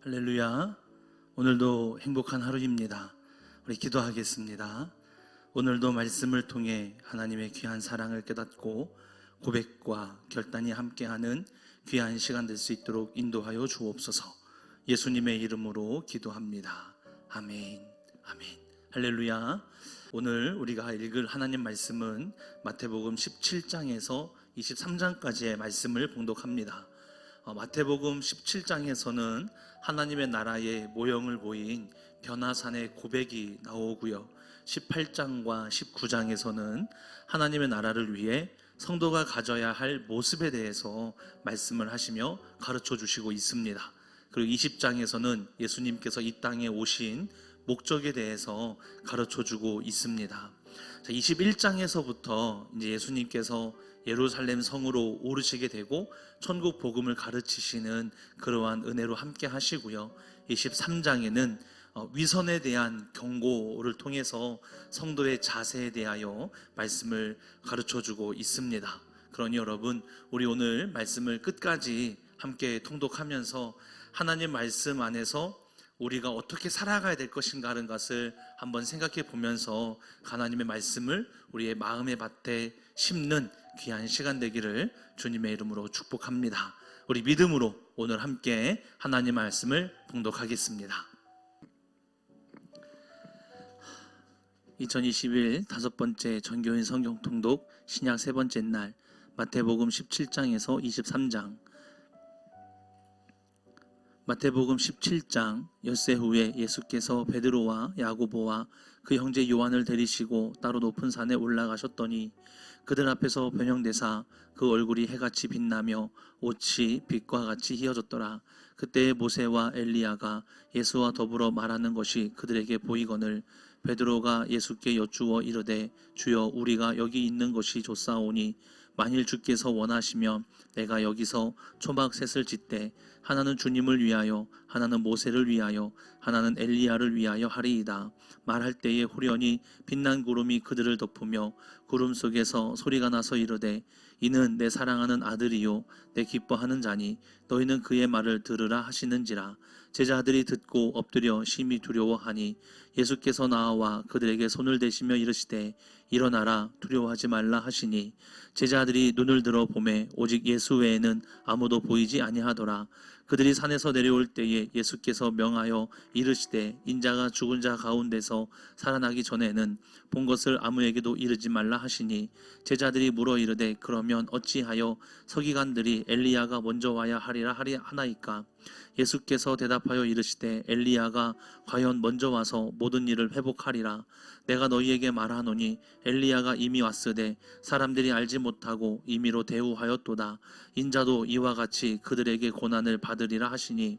할렐루야. 오늘도 행복한 하루입니다. 우리 기도하겠습니다. 오늘도 말씀을 통해 하나님의 귀한 사랑을 깨닫고 고백과 결단이 함께하는 귀한 시간 될 수 있도록 인도하여 주옵소서. 예수님의 이름으로 기도합니다. 아멘. 아멘. 할렐루야. 오늘 우리가 읽을 하나님 말씀은 마태복음 17장에서 23장까지의 말씀을 봉독합니다. 마태복음 17장에서는 하나님의 나라의 모형을 보인 변화산의 고백이 나오고요, 18장과 19장에서는 하나님의 나라를 위해 성도가 가져야 할 모습에 대해서 말씀을 하시며 가르쳐 주시고 있습니다. 그리고 20장에서는 예수님께서 이 땅에 오신 목적에 대해서 가르쳐 주고 있습니다. 21장에서부터 이제 예수님께서 예루살렘 성으로 오르시게 되고 천국 복음을 가르치시는 그러한 은혜로 함께 하시고요, 23장에는 위선에 대한 경고를 통해서 성도의 자세에 대하여 말씀을 가르쳐주고 있습니다. 그러니 여러분, 우리 오늘 말씀을 끝까지 함께 통독하면서 하나님 말씀 안에서 우리가 어떻게 살아가야 될 것인가 하는 것을 한번 생각해 보면서 하나님의 말씀을 우리의 마음의 밭에 심는 귀한 시간 되기를 주님의 이름으로 축복합니다. 우리 믿음으로 오늘 함께 하나님 말씀을 봉독하겠습니다. 2021 다섯 번째 전교인 성경 통독 신약 세 번째 날, 마태복음 17장에서 23장. 마태복음 17장. 엿새 후에 예수께서 베드로와 야고보와 그 형제 요한을 데리시고 따로 높은 산에 올라가셨더니 그들 앞에서 변형되사 그 얼굴이 해같이 빛나며 옷이 빛과 같이 휘어졌더라. 그때 모세와 엘리야가 예수와 더불어 말하는 것이 그들에게 보이거늘 베드로가 예수께 여쭈어 이르되 주여, 우리가 여기 있는 것이 좋사오니 만일 주께서 원하시면 내가 여기서 초막셋을 짓되 하나는 주님을 위하여, 하나는 모세를 위하여, 하나는 엘리야를 위하여 하리이다. 말할 때에 후련히 빛난 구름이 그들을 덮으며 구름 속에서 소리가 나서 이르되 이는 내 사랑하는 아들이요 내 기뻐하는 자니 너희는 그의 말을 들으라 하시는지라. 제자들이 듣고 엎드려 심히 두려워하니 예수께서 나와 그들에게 손을 대시며 이르시되 일어나라, 두려워하지 말라 하시니 제자들이 눈을 들어 보매 오직 예수 외에는 아무도 보이지 아니하더라. 그들이 산에서 내려올 때에 예수께서 명하여 이르시되 인자가 죽은 자 가운데서 살아나기 전에는 본 것을 아무에게도 이르지 말라 하시니 제자들이 물어 이르되 그러면 어찌하여 서기관들이 엘리야가 먼저 와야 하리라 하나이까? 예수께서 대답하여 이르시되 엘리야가 과연 먼저 와서 모든 일을 회복하리라. 내가 너희에게 말하노니 엘리야가 이미 왔으되 사람들이 알지 못하고 임의로 대우하였도다. 인자도 이와 같이 그들에게 고난을 받으리라 하시니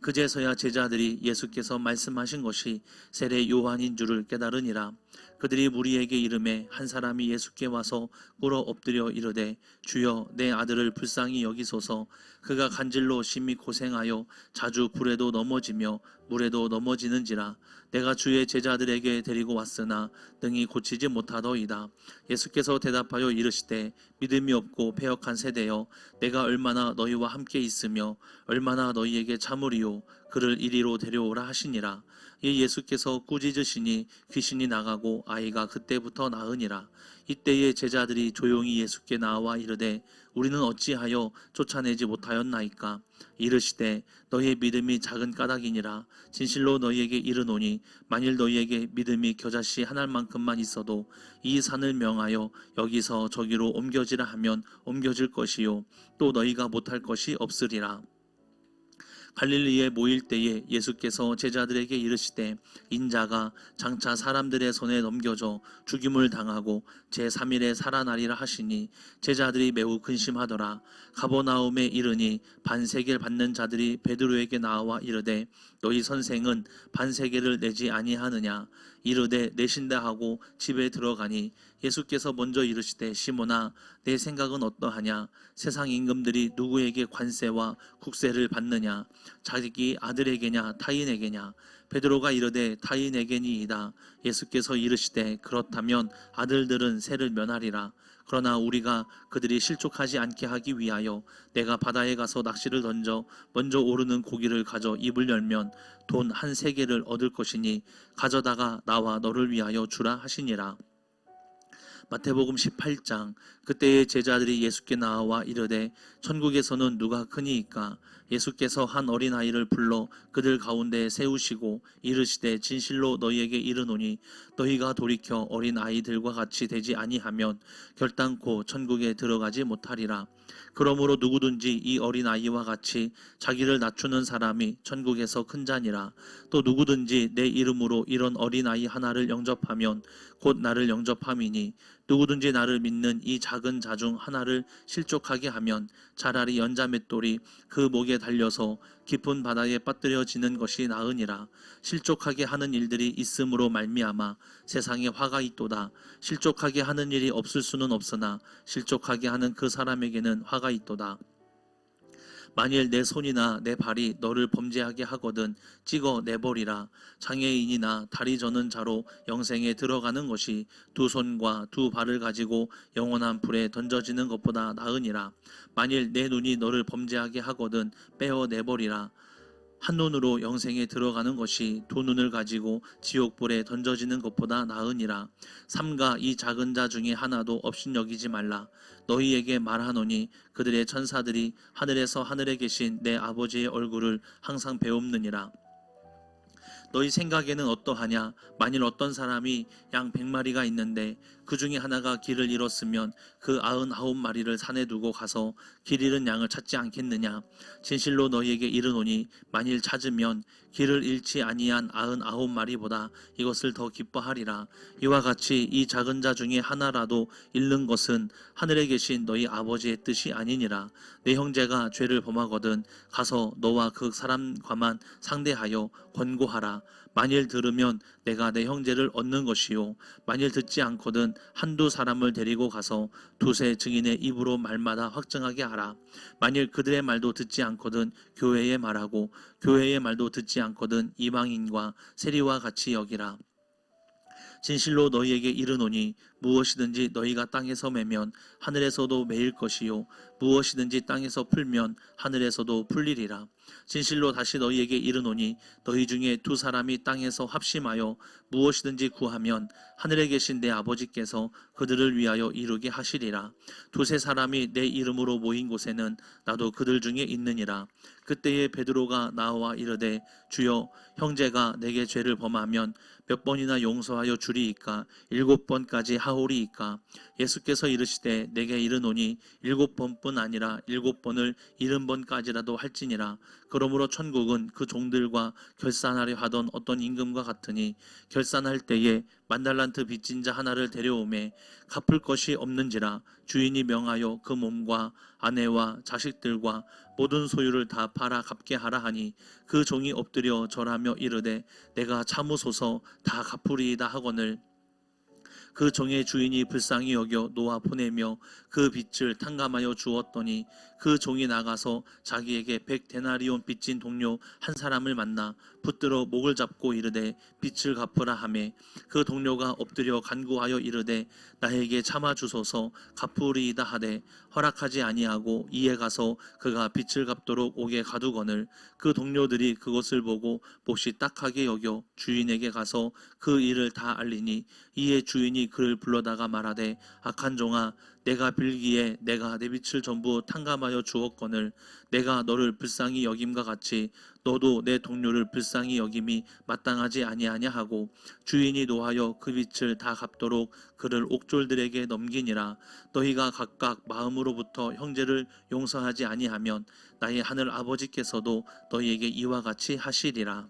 그제서야 제자들이 예수께서 말씀하신 것이 세례 요한인 줄을 깨달으니라. 그들이 무리에게 이르매 한 사람이 예수께 와서 꿇어 엎드려 이르되 주여, 내 아들을 불쌍히 여기소서. 그가 간질로 심히 고생하여 자주 불에도 넘어지며 물에도 넘어지는지라. 내가 주의 제자들에게 데리고 왔으나 능히 고치지 못하더이다. 예수께서 대답하여 이르시되 믿음이 없고 패역한 세대여, 내가 얼마나 너희와 함께 있으며 얼마나 너희에게 참으리요. 그를 이리로 데려오라 하시니라. 이 예수께서 꾸짖으시니 귀신이 나가고 아이가 그때부터 나으니라. 이때에 제자들이 조용히 예수께 나와 이르되 우리는 어찌하여 쫓아내지 못하였나이까? 이르시되 너희의 믿음이 작은 까닭이니라. 진실로 너희에게 이르노니 만일 너희에게 믿음이 겨자씨 하나만큼만 있어도 이 산을 명하여 여기서 저기로 옮겨지라 하면 옮겨질 것이요 또 너희가 못할 것이 없으리라. 갈릴리에 모일 때에 예수께서 제자들에게 이르시되 인자가 장차 사람들의 손에 넘겨져 죽임을 당하고 제3일에 살아나리라 하시니 제자들이 매우 근심하더라. 가버나움에 이르니 반세계를 받는 자들이 베드로에게 나와 이르되 너희 선생은 반세계를 내지 아니하느냐? 이르되 내신다 하고 집에 들어가니 예수께서 먼저 이르시되 시몬아, 내 생각은 어떠하냐? 세상 임금들이 누구에게 관세와 국세를 받느냐? 자기 아들에게냐 타인에게냐? 베드로가 이르되 타인에게니이다. 예수께서 이르시되 그렇다면 아들들은 세를 면하리라. 그러나 우리가 그들이 실족하지 않게 하기 위하여 내가 바다에 가서 낚시를 던져 먼저 오르는 고기를 가져 입을 열면 돈 한 세겔을 얻을 것이니 가져다가 나와 너를 위하여 주라 하시니라. 마태복음 18장. 그때의 제자들이 예수께 나와 이르되 천국에서는 누가 크니이까? 예수께서 한 어린아이를 불러 그들 가운데 세우시고 이르시되 진실로 너희에게 이르노니 너희가 돌이켜 어린아이들과 같이 되지 아니하면 결단코 천국에 들어가지 못하리라. 그러므로 누구든지 이 어린아이와 같이 자기를 낮추는 사람이 천국에서 큰 자니라. 또 누구든지 내 이름으로 이런 어린아이 하나를 영접하면 곧 나를 영접함이니 누구든지 나를 믿는 이 작은 자 중 하나를 실족하게 하면 차라리 연자 맷돌이 그 목에 달려서 깊은 바다에 빠뜨려지는 것이 나으니라. 실족하게 하는 일들이 있음으로 말미암아 세상에 화가 있도다. 실족하게 하는 일이 없을 수는 없으나 실족하게 하는 그 사람에게는 화가 있도다. 만일 내 손이나 내 발이 너를 범죄하게 하거든 찍어 내버리라. 장애인이나 다리 저는 자로 영생에 들어가는 것이 두 손과 두 발을 가지고 영원한 불에 던져지는 것보다 나으니라. 만일 내 눈이 너를 범죄하게 하거든 빼어 내버리라. 한 눈으로 영생에 들어가는 것이 두 눈을 가지고 지옥불에 던져지는 것보다 나으니라. 삼가 이 작은 자 중에 하나도 업신여기지 말라. 너희에게 말하노니 그들의 천사들이 하늘에서 하늘에 계신 내 아버지의 얼굴을 항상 배웁느니라. 너희 생각에는 어떠하냐? 만일 어떤 사람이 양 100마리가 있는데 그 중에 하나가 길을 잃었으면 그 99마리를 산에 두고 가서 길 잃은 양을 찾지 않겠느냐? 진실로 너희에게 이르노니 만일 찾으면 길을 잃지 아니한 99마리보다 이것을 더 기뻐하리라. 이와 같이 이 작은 자 중에 하나라도 잃는 것은 하늘에 계신 너희 아버지의 뜻이 아니니라. 내 형제가 죄를 범하거든 가서 너와 그 사람과만 상대하여 권고하라. 만일 들으면 내가 내 형제를 얻는 것이요 만일 듣지 않거든 한두 사람을 데리고 가서 두세 증인의 입으로 말마다 확증하게 하라. 만일 그들의 말도 듣지 않거든 교회의 말하고 교회의 말도 듣지 않거든 이방인과 세리와 같이 여기라. 진실로 너희에게 이르노니 무엇이든지 너희가 땅에서 매면 하늘에서도 매일 것이요 무엇이든지 땅에서 풀면 하늘에서도 풀리리라. 진실로 다시 너희에게 이르노니 너희 중에 두 사람이 땅에서 합심하여 무엇이든지 구하면 하늘에 계신 내 아버지께서 그들을 위하여 이루게 하시리라. 두세 사람이 내 이름으로 모인 곳에는 나도 그들 중에 있느니라. 그때에 베드로가 나와 이르되 주여 형제가 내게 죄를 범하면 몇 번이나 용서하여 주리이까? 7번까지 하오리이까? 예수께서 이르시되 내게 이르노니 7번뿐 아니라 7번을 70번까지라도 할지니라. 그러므로 천국은 그 종들과 결산하려 하던 어떤 임금과 같으니 결산할 때에 10,000달란트 빚진 자 하나를 데려오매 갚을 것이 없는지라. 주인이 명하여 그 몸과 아내와 자식들과 모든 소유를 다 팔아 갚게 하라 하니 그 종이 엎드려 절하며 이르되 내가 참으소서 다 갚으리이다 하거늘 그 종의 주인이 불쌍히 여겨 놓아 보내며 그 빚을 탕감하여 주었더니 그 종이 나가서 자기에게 100데나리온 빚진 동료 한 사람을 만나 붙들어 목을 잡고 이르되 빚을 갚으라 하매 그 동료가 엎드려 간구하여 이르되 나에게 참아 주소서 갚으리이다 하되 허락하지 아니하고 이에 가서 그가 빚을 갚도록 옥에 가두거늘 그 동료들이 그것을 보고 몹시 딱하게 여겨 주인에게 가서 그 일을 다 알리니 이에 주인이 그를 불러다가 말하되 악한 종아 내가 빌기에 내가 내 빚을 전부 탕감하여 주었거늘 내가 너를 불쌍히 여김과 같이 너도 내 동료를 불쌍히 여김이 마땅하지 아니하냐 하고 주인이 노하여 그 빚을 다 갚도록 그를 옥졸들에게 넘기니라. 너희가 각각 마음으로부터 형제를 용서하지 아니하면 나의 하늘 아버지께서도 너희에게 이와 같이 하시리라.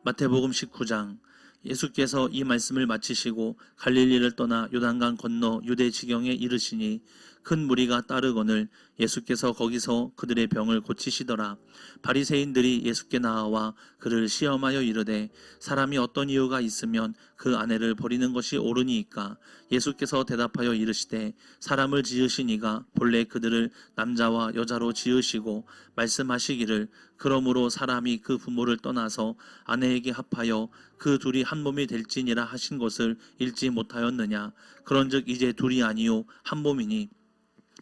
마태복음 19장. 예수께서 이 말씀을 마치시고 갈릴리를 떠나 요단강 건너 유대 지경에 이르시니 큰 무리가 따르거늘 예수께서 거기서 그들의 병을 고치시더라. 바리새인들이 예수께 나와 그를 시험하여 이르되 사람이 어떤 이유가 있으면 그 아내를 버리는 것이 옳으니이까. 예수께서 대답하여 이르시되 사람을 지으신 이가 본래 그들을 남자와 여자로 지으시고 말씀하시기를 그러므로 사람이 그 부모를 떠나서 아내에게 합하여 그 둘이 한 몸이 될지니라 하신 것을 읽지 못하였느냐. 그런즉 이제 둘이 아니요 한 몸이니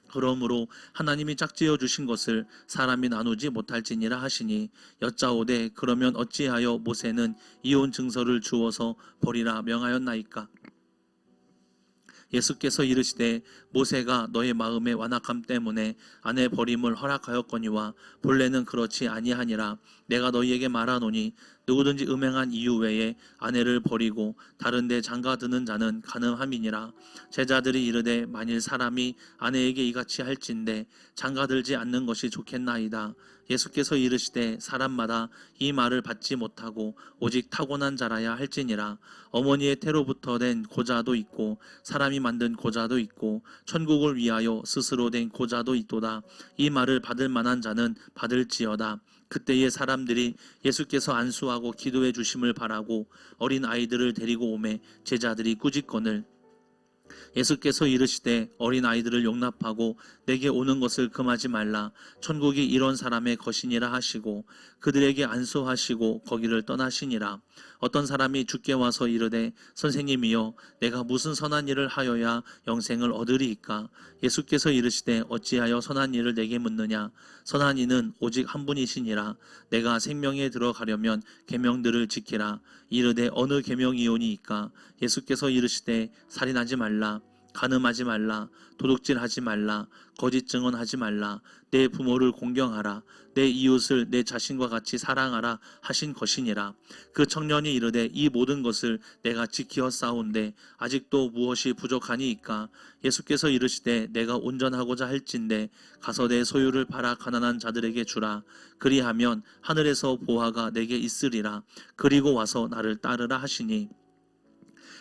그러므로 하나님이 짝지어 주신 것을 사람이 나누지 못할지니라 하시니 여짜오되 그러면 어찌하여 모세는 이혼 증서를 주어서 버리라 명하였나이까. 예수께서 이르시되 모세가 너의 마음의 완악함 때문에 아내 버림을 허락하였거니와 본래는 그렇지 아니하니라. 내가 너희에게 말하노니 누구든지 음행한 이유 외에 아내를 버리고 다른 데 장가드는 자는 가늠함이니라. 제자들이 이르되 만일 사람이 아내에게 이같이 할진대 장가들지 않는 것이 좋겠나이다. 예수께서 이르시되 사람마다 이 말을 받지 못하고 오직 타고난 자라야 할지니라. 어머니의 태로부터 된 고자도 있고 사람이 만든 고자도 있고 천국을 위하여 스스로 된 고자도 있도다. 이 말을 받을 만한 자는 받을지어다. 그때에 사람들이 예수께서 안수하고 기도해 주심을 바라고 어린 아이들을 데리고 오매 제자들이 꾸짖거늘 예수께서 이르시되 어린 아이들을 용납하고 내게 오는 것을 금하지 말라. 천국이 이런 사람의 것이니라 하시고 그들에게 안수하시고 거기를 떠나시니라. 어떤 사람이 주께 와서 이르되 선생님이여 내가 무슨 선한 일을 하여야 영생을 얻으리이까. 예수께서 이르시되 어찌하여 선한 일을 내게 묻느냐. 선한 이는 오직 한 분이시니라. 내가 생명에 들어가려면 계명들을 지키라. 이르되 어느 계명이오니이까. 예수께서 이르시되 살인하지 말라, 간음하지 말라, 도둑질하지 말라, 거짓 증언하지 말라, 내 부모를 공경하라, 내 이웃을 내 자신과 같이 사랑하라 하신 것이니라. 그 청년이 이르되 이 모든 것을 내가 지키어 싸운데 아직도 무엇이 부족하니이까. 예수께서 이르시되 내가 온전하고자 할진대 가서 내 소유를 팔아 가난한 자들에게 주라. 그리하면 하늘에서 보화가 내게 있으리라. 그리고 와서 나를 따르라 하시니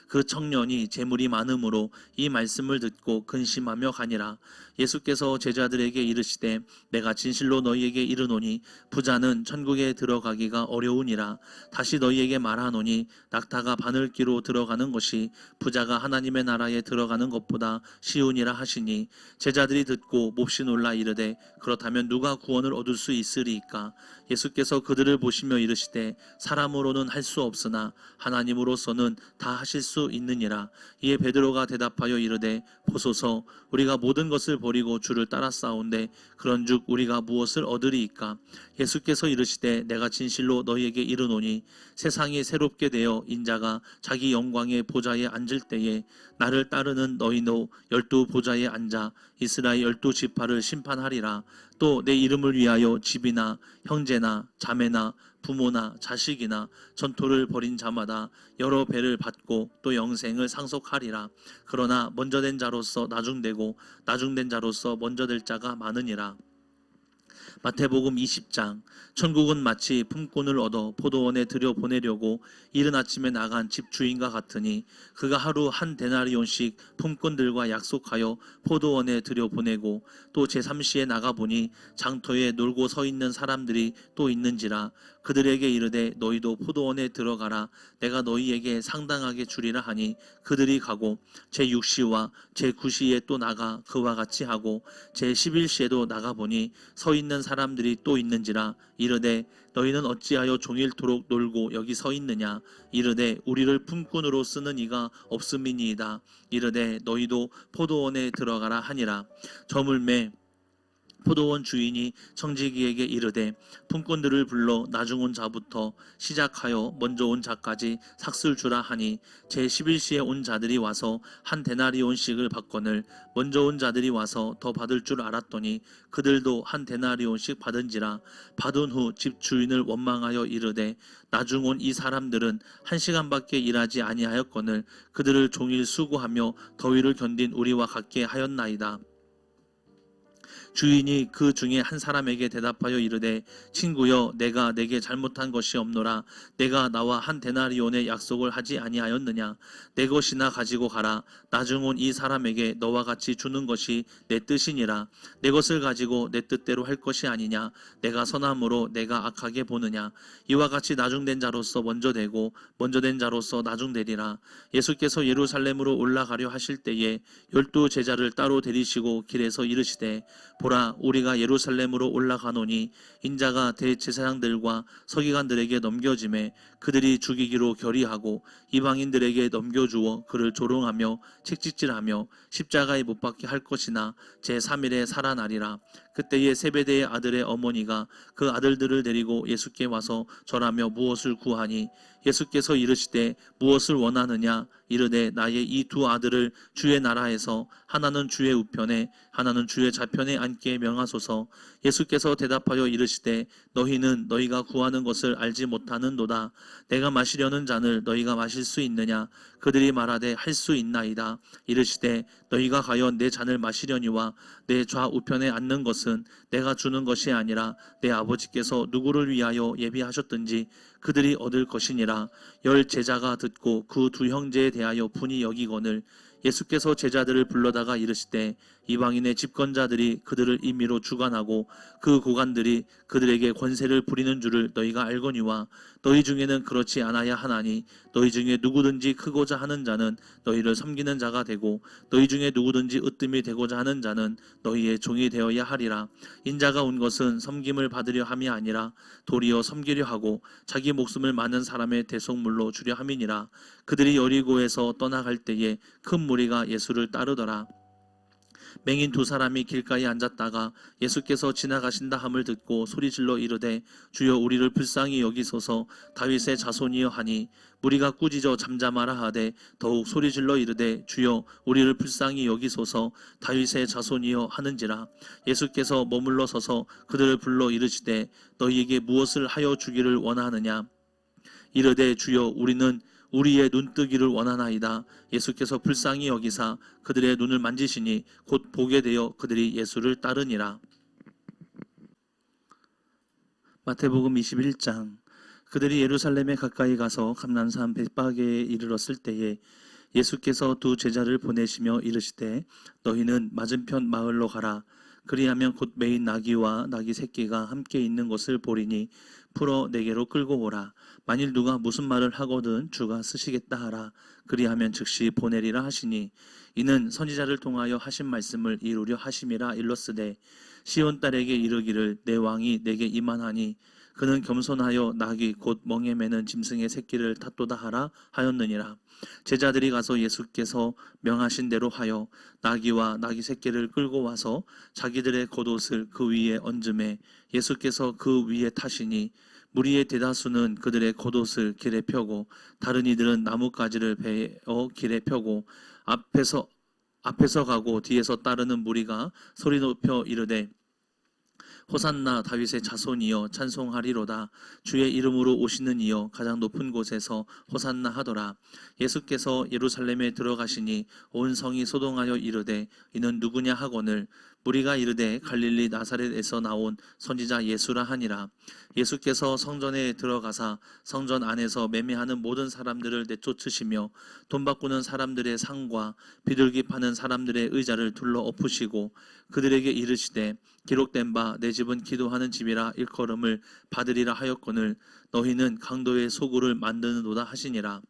그 청년이 재물이 많음으로 이 말씀을 듣고 근심하며 가니라. 예수께서 제자들에게 이르시되 내가 진실로 너희에게 이르노니 부자는 천국에 들어가기가 어려우니라. 다시 너희에게 말하노니 낙타가 바늘기로 들어가는 것이 부자가 하나님의 나라에 들어가는 것보다 쉬우니라 하시니 제자들이 듣고 몹시 놀라 이르되 그렇다면 누가 구원을 얻을 수 있으리이까. 예수께서 그들을 보시며 이르시되 사람으로는 할 수 없으나 하나님으로서는 다 하실 수 있느니라. 이에 베드로가 대답하여 이르되 보소서 우리가 모든 것을 버리고 주를 따라 싸운데 그런즉 우리가 무엇을 얻으리이까. 예수께서 이르시되 내가 진실로 너희에게 이르노니 세상이 새롭게 되어 인자가 자기 영광의 보좌에 앉을 때에 나를 따르는 너희도 12 보좌에 앉아 이스라엘 12 지파를 심판하리라. 또 내 이름을 위하여 집이나 형제나 자매나 부모나 자식이나 전토를 벌인 자마다 여러 배를 받고 또 영생을 상속하리라. 그러나 먼저 된 자로서 나중되고 나중된 자로서 먼저 될 자가 많으니라. 마태복음 20장. 천국은 마치 품꾼을 얻어 포도원에 들여보내려고 이른 아침에 나간 집주인과 같으니 그가 하루 한 데나리온씩 품꾼들과 약속하여 포도원에 들여보내고 또 제3시에 나가보니 장터에 놀고 서 있는 사람들이 또 있는지라. 그들에게 이르되 너희도 포도원에 들어가라. 내가 너희에게 상당하게 주리라 하니 그들이 가고 제6시와 제9시에 또 나가 그와 같이 하고 제11시에도 나가보니 서 있는 사람들이 또 있는지라. 이르되 너희는 어찌하여 종일토록 놀고 여기 서 있느냐. 이르되 우리를 품꾼으로 쓰는 이가 없음이니이다. 이르되 너희도 포도원에 들어가라 하니라. 저물매 포도원 주인이 청지기에게 이르되 품꾼들을 불러 나중 온 자부터 시작하여 먼저 온 자까지 삭슬 주라 하니 제11시에 온 자들이 와서 한 데나리온씩을 받거늘 먼저 온 자들이 와서 더 받을 줄 알았더니 그들도 한 데나리온씩 받은지라. 받은 후 집주인을 원망하여 이르되 나중 온 이 사람들은 1시간밖에 일하지 아니하였거늘 그들을 종일 수고하며 더위를 견딘 우리와 같게 하였나이다. 주인이 그 중에 한 사람에게 대답하여 이르되 친구여 내가 내게 잘못한 것이 없노라. 내가 나와 한 데나리온의 약속을 하지 아니하였느냐. 내 것이나 가지고 가라. 나중 온 이 사람에게 너와 같이 주는 것이 내 뜻이니라. 내 것을 가지고 내 뜻대로 할 것이 아니냐. 내가 선함으로 내가 악하게 보느냐. 이와 같이 나중된 자로서 먼저 되고 먼저 된 자로서 나중되리라. 예수께서 예루살렘으로 올라가려 하실 때에 12 제자를 따로 데리시고 길에서 이르시되 보라 우리가 예루살렘으로 올라가노니 인자가 대제사장들과 서기관들에게 넘겨짐에 그들이 죽이기로 결의하고 이방인들에게 넘겨주어 그를 조롱하며 책짓질하며 십자가에 못 박게 할 것이나 제3일에 살아나리라. 그때에 세베대의 아들의 어머니가 그 아들들을 데리고 예수께 와서 절하며 무엇을 구하니 예수께서 이르시되 무엇을 원하느냐. 이르되 나의 이 2 아들을 주의 나라에서 하나는 주의 우편에 하나는 주의 좌편에 앉게 명하소서. 예수께서 대답하여 이르시되 너희는 너희가 구하는 것을 알지 못하는도다. 내가 마시려는 잔을 너희가 마실 수 있느냐. 그들이 말하되 할 수 있나이다. 이르시되 너희가 가여 내 잔을 마시려니와 내 좌우편에 앉는 것은 내가 주는 것이 아니라 내 아버지께서 누구를 위하여 예비하셨든지 그들이 얻을 것이니라. 10 제자가 듣고 그 2 형제에 대하여 분이 여기거늘 예수께서 제자들을 불러다가 이르시되 이방인의 집권자들이 그들을 임의로 주관하고 그 고관들이 그들에게 권세를 부리는 줄을 너희가 알거니와 너희 중에는 그렇지 않아야 하나니 너희 중에 누구든지 크고자 하는 자는 너희를 섬기는 자가 되고 너희 중에 누구든지 으뜸이 되고자 하는 자는 너희의 종이 되어야 하리라. 인자가 온 것은 섬김을 받으려 함이 아니라 도리어 섬기려 하고 자기 목숨을 많은 사람의 대속물로 주려 함이니라. 그들이 여리고에서 떠나갈 때에 큰 무리가 예수를 따르더라. 맹인 2 사람이 길가에 앉았다가 예수께서 지나가신다 함을 듣고 소리질러 이르되 주여 우리를 불쌍히 여기소서. 다윗의 자손이여 하니 무리가 꾸짖어 잠잠하라 하되 더욱 소리질러 이르되 주여 우리를 불쌍히 여기소서. 다윗의 자손이여 하는지라. 예수께서 머물러 서서 그들을 불러 이르시되 너희에게 무엇을 하여 주기를 원하느냐. 이르되 주여 우리는 우리의 눈뜨기를 원하나이다. 예수께서 불쌍히 여기사 그들의 눈을 만지시니 곧 보게 되어 그들이 예수를 따르니라. 마태복음 21장. 그들이 예루살렘에 가까이 가서 감람산 벳바게에 이르렀을 때에 예수께서 2 제자를 보내시며 이르시되 너희는 맞은편 마을로 가라. 그리하면 곧 매인 나귀와 나귀 새끼가 함께 있는 것을 보리니 풀어 내게로 끌고 오라. 만일 누가 무슨 말을 하거든 주가 쓰시겠다 하라. 그리하면 즉시 보내리라 하시니 이는 선지자를 통하여 하신 말씀을 이루려 하심이라. 일렀으되 시온 딸에게 이르기를 내 왕이 내게 임하나니 그는 겸손하여 나귀 곧 멍에 매는 짐승의 새끼를 탔도다 하라 하였느니라. 제자들이 가서 예수께서 명하신 대로 하여 나귀와 나귀 새끼를 끌고 와서 자기들의 겉옷을 그 위에 얹음에 예수께서 그 위에 타시니 무리의 대다수는 그들의 겉옷을 길에 펴고 다른 이들은 나뭇가지를 베어 길에 펴고 앞에서 가고 뒤에서 따르는 무리가 소리 높여 이르되 호산나 다윗의 자손이여 찬송하리로다. 주의 이름으로 오시는 이여 가장 높은 곳에서 호산나 하더라. 예수께서 예루살렘에 들어가시니 온 성이 소동하여 이르되 이는 누구냐 하거늘 무리가 이르되 갈릴리 나사렛에서 나온 선지자 예수라 하니라. 예수께서 성전에 들어가사 성전 안에서 매매하는 모든 사람들을 내쫓으시며 돈 바꾸는 사람들의 상과 비둘기 파는 사람들의 의자를 둘러 엎으시고 그들에게 이르시되 기록된 바 내 집은 기도하는 집이라 일컬음을 받으리라 하였거늘 너희는 강도의 소굴을 만드는도다 하시니라.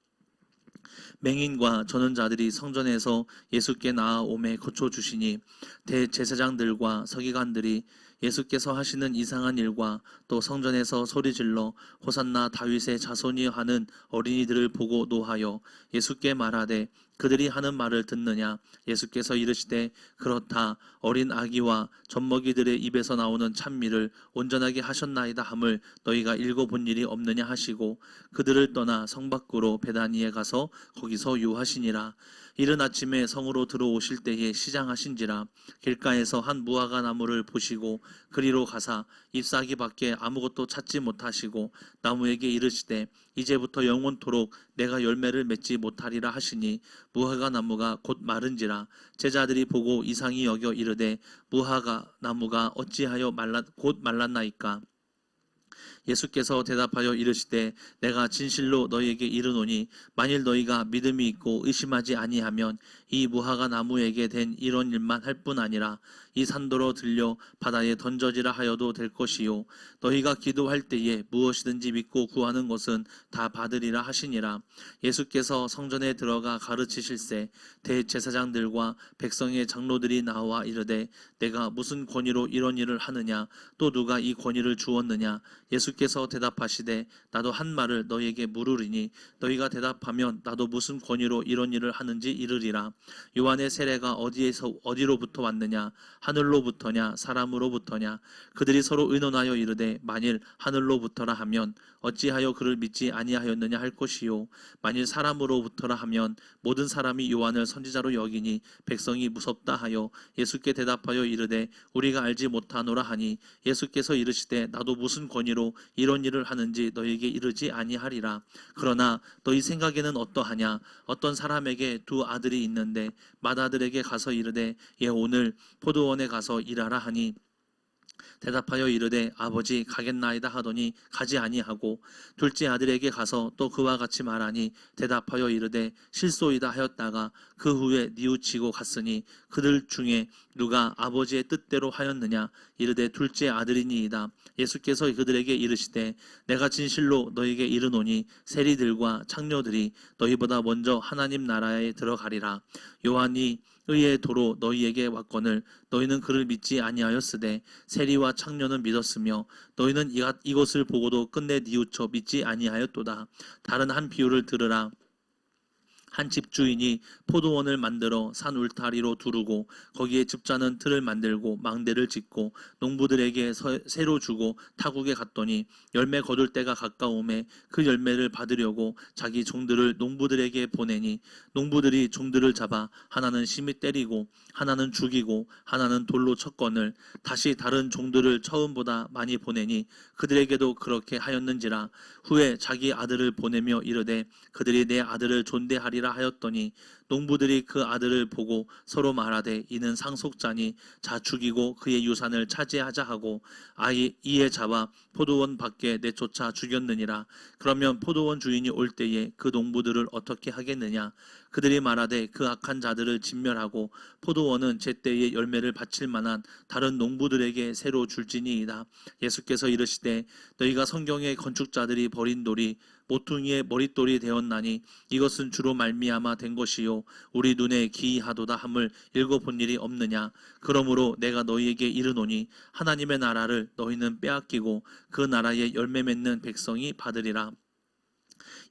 맹인과 전원자들이 성전에서 예수께 나아오매 고쳐주시니 대제사장들과 서기관들이 예수께서 하시는 이상한 일과 또 성전에서 소리질러 호산나 다윗의 자손이여 하는 어린이들을 보고 노하여 예수께 말하되 그들이 하는 말을 듣느냐. 예수께서 이르시되 그렇다. 어린 아기와 젖먹이들의 입에서 나오는 찬미를 온전하게 하셨나이다 함을 너희가 읽어본 일이 없느냐 하시고 그들을 떠나 성 밖으로 베다니에 가서 거기서 유하시니라. 이른 아침에 성으로 들어오실 때에 시장하신지라 길가에서 한 무화과 나무를 보시고 그리로 가사 잎사귀 밖에 아무것도 찾지 못하시고 나무에게 이르시되 이제부터 영원토록 내가 열매를 맺지 못하리라 하시니 무화과 나무가 곧 마른지라 제자들이 보고 이상히 여겨 이르되 무화과 나무가 어찌하여 곧 말랐나이까. 예수께서 대답하여 이르시되 내가 진실로 너희에게 이르노니 만일 너희가 믿음이 있고 의심하지 아니하면 이 무화과 나무에게 된 이런 일만 할 뿐 아니라 이 산도로 들려 바다에 던져지라 하여도 될 것이요 너희가 기도할 때에 무엇이든지 믿고 구하는 것은 다 받으리라 하시니라. 예수께서 성전에 들어가 가르치실새 대제사장들과 백성의 장로들이 나와 이르되 내가 무슨 권위로 이런 일을 하느냐 또 누가 이 권위를 주었느냐. 예수께서 대답하시되 나도 한 말을 너희에게 물으리니 너희가 대답하면 나도 무슨 권위로 이런 일을 하는지 이르리라. 요한의 세례가 어디로부터 왔느냐 하늘로부터냐 사람으로부터냐. 그들이 서로 의논하여 이르되 만일 하늘로부터라 하면 어찌하여 그를 믿지 아니하였느냐 할 것이요 만일 사람으로부터라 하면 모든 사람이 요한을 선지자로 여기니 백성이 무섭다 하여 예수께 대답하여 이르되 우리가 알지 못하노라 하니 예수께서 이르시되 나도 무슨 권위로 이런 일을 하는지 너희에게 이르지 아니하리라. 그러나 너희 생각에는 어떠하냐. 어떤 사람에게 두 아들이 있는데 맏아들에게 가서 이르되 얘 오늘 포도원에 가서 일하라 하니 대답하여 이르되 아버지 가겠나이다 하더니 가지 아니하고 둘째 아들에게 가서 또 그와 같이 말하니 대답하여 이르되 실소이다 하였다가 그 후에 뉘우치고 갔으니 그들 중에 누가 아버지의 뜻대로 하였느냐 이르되 둘째 아들이니이다. 예수께서 그들에게 이르시되 내가 진실로 너희에게 이르노니 세리들과 창녀들이 너희보다 먼저 하나님 나라에 들어가리라. 요한이 의의 도로 너희에게 왔거늘 너희는 그를 믿지 아니하였으되 세리와 창녀는 믿었으며 너희는 이것을 보고도 끝내 뉘우쳐 믿지 아니하였도다. 다른 한 비유를 들으라. 한 집주인이 포도원을 만들어 산 울타리로 두르고 거기에 집자는 틀을 만들고 망대를 짓고 농부들에게 새로 주고 타국에 갔더니 열매 거둘 때가 가까움에 그 열매를 받으려고 자기 종들을 농부들에게 보내니 농부들이 종들을 잡아 하나는 심히 때리고 하나는 죽이고 하나는 돌로 쳤거늘 다시 다른 종들을 처음보다 많이 보내니 그들에게도 그렇게 하였는지라. 후에 자기 아들을 보내며 이르되 그들이 내 아들을 존대하리라 하였더니 농부들이 그 아들을 보고 서로 말하되 이는 상속자니 자 죽이고 그의 유산을 차지하자 하고 이에 잡아 포도원 밖에 내쫓아 죽였느니라. 그러면 포도원 주인이 올 때에 그 농부들을 어떻게 하겠느냐. 그들이 말하되 그 악한 자들을 진멸하고 포도원은 제때에 열매를 바칠 만한 다른 농부들에게 새로 줄지니이다. 예수께서 이르시되 너희가 성경의 건축자들이 버린 돌이 모퉁이의 머릿돌이 되었나니 이것은 주로 말미암아 된 것이요 우리 눈에 기이하도다 함을 읽어본 일이 없느냐. 그러므로 내가 너희에게 이르노니 하나님의 나라를 너희는 빼앗기고 그 나라의 열매 맺는 백성이 받으리라.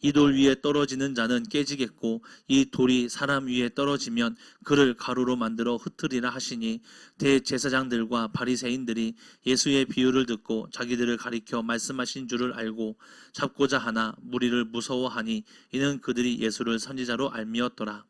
이 돌 위에 떨어지는 자는 깨지겠고 이 돌이 사람 위에 떨어지면 그를 가루로 만들어 흩으리라 하시니 대제사장들과 바리새인들이 예수의 비유를 듣고 자기들을 가리켜 말씀하신 줄을 알고 잡고자 하나 무리를 무서워하니 이는 그들이 예수를 선지자로 알미었더라.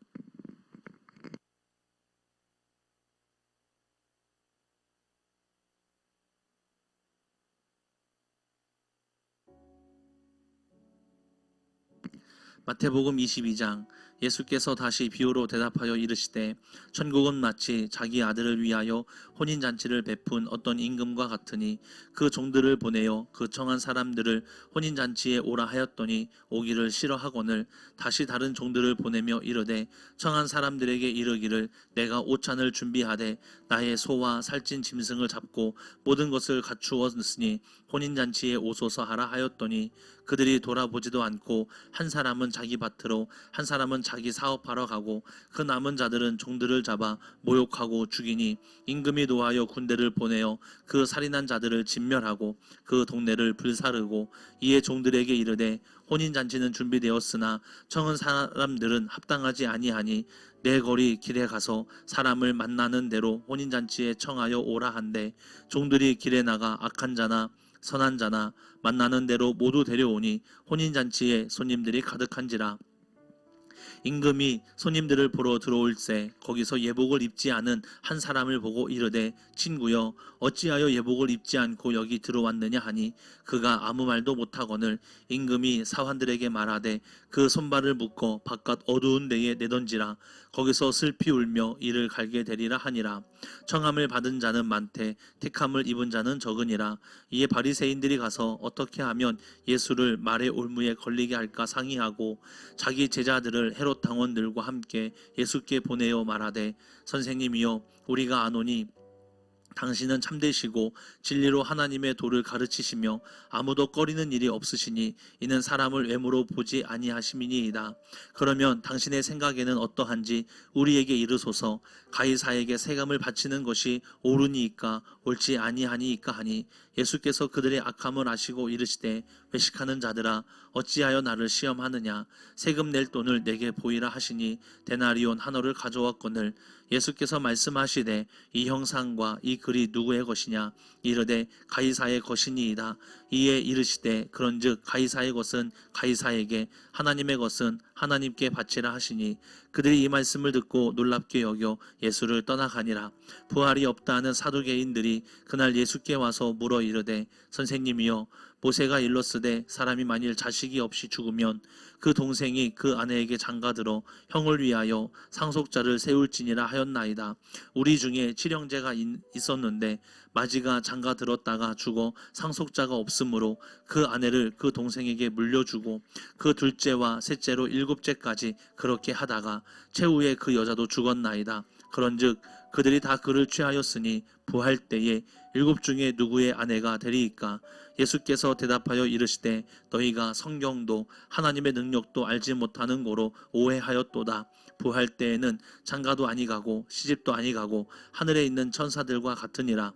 마태복음 22장. 예수께서 다시 비유로 대답하여 이르시되 천국은 마치 자기 아들을 위하여 혼인잔치를 베푼 어떤 임금과 같으니 그 종들을 보내어 그 청한 사람들을 혼인잔치에 오라 하였더니 오기를 싫어하거늘 다시 다른 종들을 보내며 이르되 청한 사람들에게 이르기를 내가 오찬을 준비하되 나의 소와 살찐 짐승을 잡고 모든 것을 갖추었으니 혼인잔치에 오소서 하라 하였더니 그들이 돌아보지도 않고 한 사람은 자기 밭으로 한 사람은 자기 사업하러 가고 그 남은 자들은 종들을 잡아 모욕하고 죽이니 임금이 노하여 군대를 보내어 그 살인한 자들을 진멸하고 그 동네를 불사르고 이에 종들에게 이르되 혼인잔치는 준비되었으나 청은 사람들은 합당하지 아니하니 내 거리 길에 가서 사람을 만나는 대로 혼인잔치에 청하여 오라 한데 종들이 길에 나가 악한 자나 선한 자나 만나는 대로 모두 데려오니 혼인잔치에 손님들이 가득한지라. 임금이 손님들을 보러 들어올새 거기서 예복을 입지 않은 한 사람을 보고 이르되 친구여 어찌하여 예복을 입지 않고 여기 들어왔느냐 하니 그가 아무 말도 못하거늘 임금이 사환들에게 말하되 그 손발을 묶어 바깥 어두운 데에 내던지라. 거기서 슬피 울며 이를 갈게 되리라 하니라. 청함을 받은 자는 많되 택함을 입은 자는 적으니라. 이에 바리새인들이 가서 어떻게 하면 예수를 말의 올무에 걸리게 할까 상의하고 자기 제자들을 헤롯 당원들과 함께 예수께 보내어 말하되 선생님이여 우리가 아노니 당신은 참되시고 진리로 하나님의 도를 가르치시며 아무도 꺼리는 일이 없으시니 이는 사람을 외모로 보지 아니하심이니이다. 그러면 당신의 생각에는 어떠한지 우리에게 이르소서. 가이사에게 세금을 바치는 것이 옳으니이까 옳지 아니하니이까 하니 예수께서 그들의 악함을 아시고 이르시되 외식하는 자들아 어찌하여 나를 시험하느냐. 세금 낼 돈을 내게 보이라 하시니 데나리온 하나를 가져왔거늘 예수께서 말씀하시되 이 형상과 이 글이 누구의 것이냐. 이르되 가이사의 것이니이다. 이에 이르시되 그런즉 가이사의 것은 가이사에게 하나님의 것은 하나님께 바치라 하시니 그들이 이 말씀을 듣고 놀랍게 여겨 예수를 떠나가니라. 부활이 없다 하는 사두개인들이 그날 예수께 와서 물어 이르되 선생님이여 모세가 일렀으되 사람이 만일 자식이 없이 죽으면 그 동생이 그 아내에게 장가들어 형을 위하여 상속자를 세울지니라 하였나이다. 우리 중에 칠형제가 있었는데 마지가 장가들었다가 죽어 상속자가 없으므로 그 아내를 그 동생에게 물려주고 그 둘째와 셋째로 일곱째까지 그렇게 하다가 최후에 그 여자도 죽었나이다. 그런즉 그들이 다 그를 취하였으니 부할 때에 일곱 중에 누구의 아내가 되리이까. 예수께서 대답하여 이르시되 너희가 성경도 하나님의 능력도 알지 못하는 고로 오해하였도다. 부할 때에는 장가도 아니가고 시집도 아니가고 하늘에 있는 천사들과 같으니라.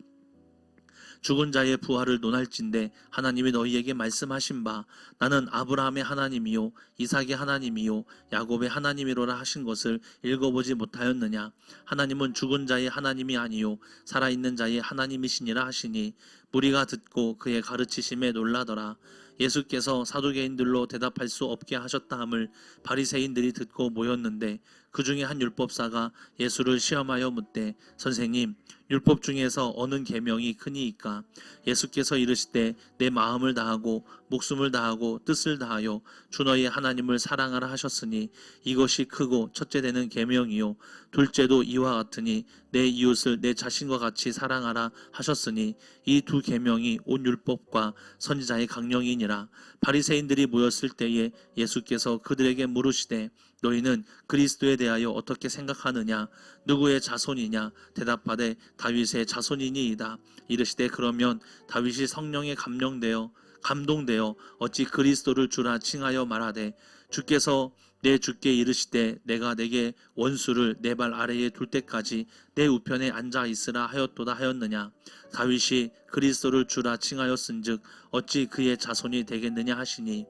죽은 자의 부활을 논할진대 하나님이 너희에게 말씀하신 바 나는 아브라함의 하나님이요 이삭의 하나님이요 야곱의 하나님이로라 하신 것을 읽어보지 못하였느냐. 하나님은 죽은 자의 하나님이 아니요 살아있는 자의 하나님이시니라 하시니 무리가 듣고 그의 가르치심에 놀라더라. 예수께서 사두개인들로 대답할 수 없게 하셨다 함을 바리새인들이 듣고 모였는데 그 중에 한 율법사가 예수를 시험하여 묻되 선생님 율법 중에서 어느 계명이 크니이까. 예수께서 이르시되 내 마음을 다하고 목숨을 다하고 뜻을 다하여 주 너희 하나님을 사랑하라 하셨으니 이것이 크고 첫째 되는 계명이요 둘째도 이와 같으니 내 이웃을 내 자신과 같이 사랑하라 하셨으니 이 두 계명이 온 율법과 선지자의 강령이니라. 바리새인들이 모였을 때에 예수께서 그들에게 물으시되 너희는 그리스도에 대하여 어떻게 생각하느냐. 누구의 자손이냐. 대답하되 다윗의 자손이니이다. 이르시되 그러면 다윗이 성령에 감동되어 어찌 그리스도를 주라 칭하여 말하되 주께서 내 주께 이르시되 내가 내게 원수를 내 발 아래에 둘 때까지 내 우편에 앉아 있으라 하였도다 하였느냐. 다윗이 그리스도를 주라 칭하였은즉 어찌 그의 자손이 되겠느냐 하시니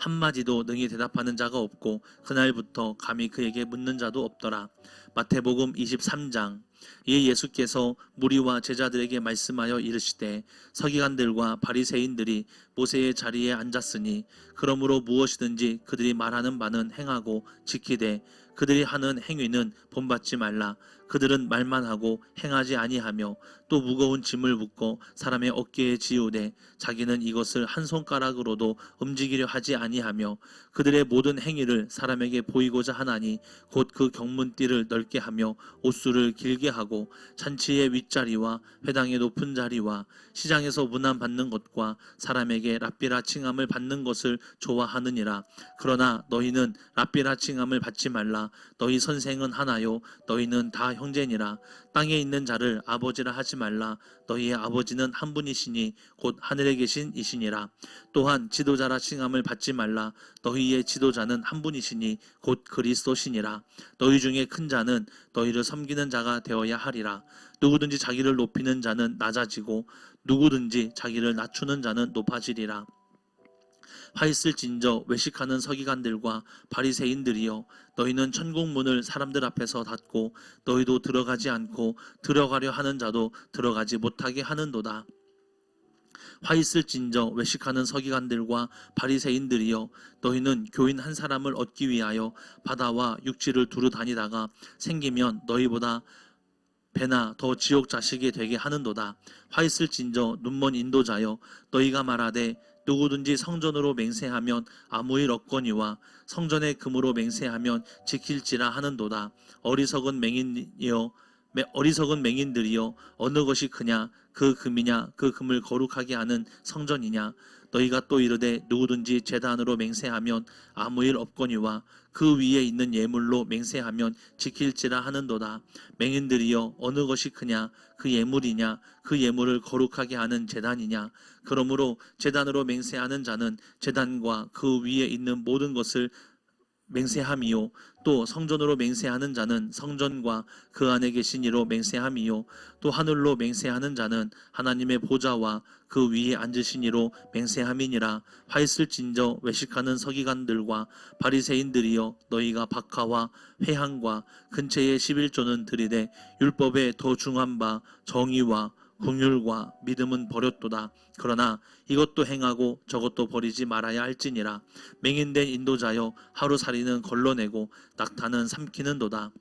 한마디도 능히 대답하는 자가 없고 그날부터 감히 그에게 묻는 자도 없더라. 마태복음 23장. 이에 예수께서 무리와 제자들에게 말씀하여 이르시되 서기관들과 바리새인들이 모세의 자리에 앉았으니 그러므로 무엇이든지 그들이 말하는 바는 행하고 지키되 그들이 하는 행위는 본받지 말라. 그들은 말만 하고 행하지 아니하며 또 무거운 짐을 묶어 사람의 어깨에 지우되 자기는 이것을 한 손가락으로도 움직이려 하지 아니하며 그들의 모든 행위를 사람에게 보이고자 하나니 곧 그 경문띠를 넓게 하며 옷수를 길게 하고 잔치의 윗자리와 회당의 높은 자리와 시장에서 문안받는 것과 사람에게 랍비라 칭함을 받는 것을 좋아하느니라. 그러나 너희는 랍비라 칭함을 받지 말라. 너희 선생은 하나요 너희는 다 형제니라. 땅에 있는 자를 아버지라 하지 말라. 너희의 아버지는 한 분이시니 곧 하늘에 계신 이시니라. 또한 지도자라 칭함을 받지 말라. 너희의 지도자는 한 분이시니 곧 그리스도시니라. 너희 중에 큰 자는 너희를 섬기는 자가 되어야 하리라. 누구든지 자기를 높이는 자는 낮아지고 누구든지 자기를 낮추는 자는 높아지리라. 화 있을진저 외식하는 서기관들과 바리새인들이여 너희는 천국 문을 사람들 앞에서 닫고 너희도 들어가지 않고 들어가려 하는 자도 들어가지 못하게 하는도다. 화 있을진저 외식하는 서기관들과 바리새인들이여, 너희는 교인 한 사람을 얻기 위하여 바다와 육지를 두루 다니다가 생기면 너희보다 배나 더 지옥 자식이 되게 하는도다. 화 있을진저 눈먼 인도자여, 너희가 말하되 누구든지 성전으로 맹세하면 아무 일 없거니와 성전의 금으로 맹세하면 지킬지라 하는도다. 어리석은 맹인들이여, 어느 것이 크냐, 그 금이냐, 그 금을 거룩하게 하는 성전이냐. 너희가 또 이르되 누구든지 제단으로 맹세하면 아무 일 없거니와 그 위에 있는 예물로 맹세하면 지킬지라 하는도다. 맹인들이여, 어느 것이 크냐, 그 예물이냐, 그 예물을 거룩하게 하는 제단이냐. 그러므로 제단으로 맹세하는 자는 제단과 그 위에 있는 모든 것을 맹세함이요, 또 성전으로 맹세하는 자는 성전과 그 안에 계신 이로 맹세함이요, 또 하늘로 맹세하는 자는 하나님의 보좌와 그 위에 앉으신 이로 맹세함이니라. 화 있을진저 외식하는 서기관들과 바리새인들이여, 너희가 박하와 회향과 근처의 11조는 들이되 율법에 더 중한 바 정의와 긍휼과 믿음은 버렸도다. 그러나 이것도 행하고 저것도 버리지 말아야 할지니라. 맹인된 인도자여, 하루살이는 걸러내고 낙타는 삼키는도다.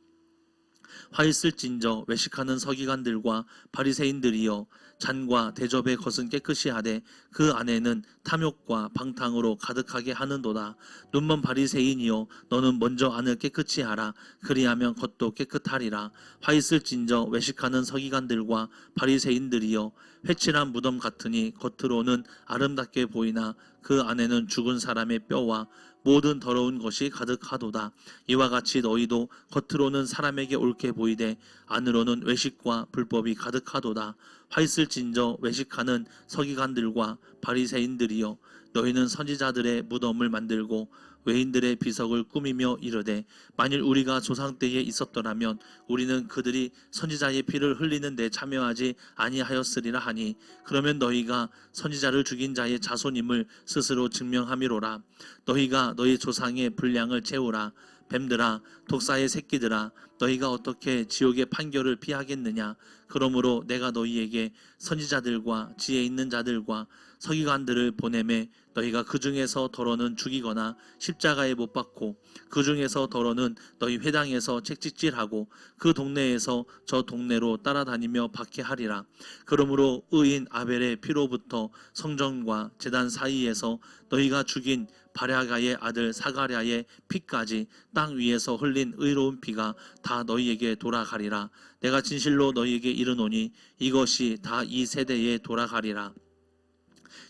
화 있을진저 외식하는 서기관들과 바리새인들이여, 잔과 대접의 것은 깨끗이 하되 그 안에는 탐욕과 방탕으로 가득하게 하는도다. 눈먼 바리새인이여, 너는 먼저 안을 깨끗이 하라. 그리하면 겉도 깨끗하리라. 화 있을진저 외식하는 서기관들과 바리새인들이여, 회칠한 무덤 같으니 겉으로는 아름답게 보이나 그 안에는 죽은 사람의 뼈와 모든 더러운 것이 가득하도다. 이와 같이 너희도 겉으로는 사람에게 옳게 보이되 안으로는 외식과 불법이 가득하도다. 화 있을진저 외식하는 서기관들과 바리새인들이여, 너희는 선지자들의 무덤을 만들고 외인들의 비석을 꾸미며 이르되 만일 우리가 조상 때에 있었더라면 우리는 그들이 선지자의 피를 흘리는 데 참여하지 아니하였으리라 하니, 그러면 너희가 선지자를 죽인 자의 자손임을 스스로 증명함이로라. 너희가 너희 조상의 분량을 채우라. 뱀들아, 독사의 새끼들아, 너희가 어떻게 지옥의 판결을 피하겠느냐. 그러므로 내가 너희에게 선지자들과 지혜 있는 자들과 서기관들을 보내매 너희가 그 중에서 더러는 죽이거나 십자가에 못 박고, 그 중에서 더러는 너희 회당에서 책찍질하고 그 동네에서 저 동네로 따라다니며 박해하리라. 그러므로 의인 아벨의 피로부터 성전과 제단 사이에서 너희가 죽인 바랴가의 아들 사가랴의 피까지 땅 위에서 흘린 의로운 피가 다 너희에게 돌아가리라. 내가 진실로 너희에게 이르노니 이것이 다 이 세대에 돌아가리라.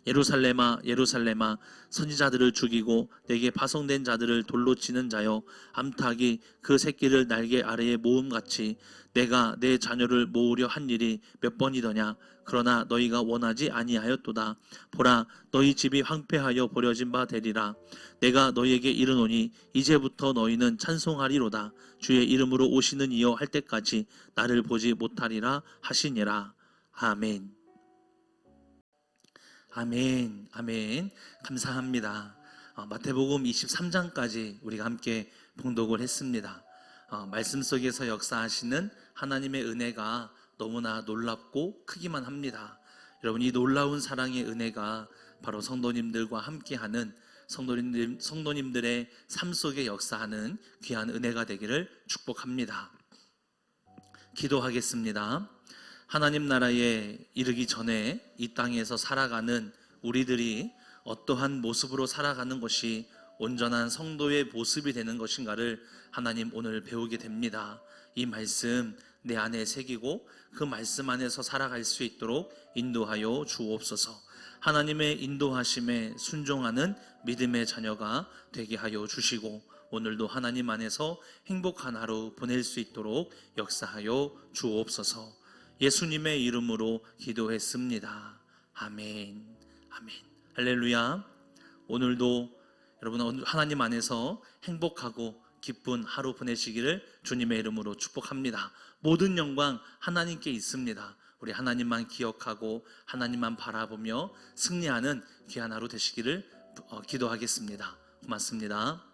예루살렘아, 예루살렘아, 선지자들을 죽이고 내게 파송된 자들을 돌로 치는 자여, 암탉이 그 새끼를 날개 아래에 모음같이 내가 내 자녀를 모으려 한 일이 몇 번이더냐. 그러나 너희가 원하지 아니하였도다. 보라, 너희 집이 황폐하여 버려진 바 되리라. 내가 너희에게 이르노니 이제부터 너희는 찬송하리로다. 주의 이름으로 오시는 이여 할 때까지 나를 보지 못하리라 하시니라. 아멘. 아멘, 아멘. 감사합니다. 마태복음 23장까지 우리가 함께 봉독을 했습니다. 말씀 속에서 역사하시는 하나님의 은혜가 너무나 놀랍고 크기만 합니다. 여러분, 이 놀라운 사랑의 은혜가 바로 성도님들과 함께하는 성도님들의 삶 속에 역사하는 귀한 은혜가 되기를 축복합니다. 기도하겠습니다. 하나님 나라에 이르기 전에 이 땅에서 살아가는 우리들이 어떠한 모습으로 살아가는 것이 온전한 성도의 모습이 되는 것인가를 하나님 오늘 배우게 됩니다. 이 말씀 내 안에 새기고 그 말씀 안에서 살아갈 수 있도록 인도하여 주옵소서. 하나님의 인도하심에 순종하는 믿음의 자녀가 되게 하여 주시고 오늘도 하나님 안에서 행복한 하루 보낼 수 있도록 역사하여 주옵소서. 예수님의 이름으로 기도했습니다. 아멘. 아멘. 할렐루야. 오늘도 여러분 하나님 안에서 행복하고 기쁜 하루 보내시기를 주님의 이름으로 축복합니다. 모든 영광 하나님께 있습니다. 우리 하나님만 기억하고 하나님만 바라보며 승리하는 귀한 하루 되시기를 기도하겠습니다. 고맙습니다.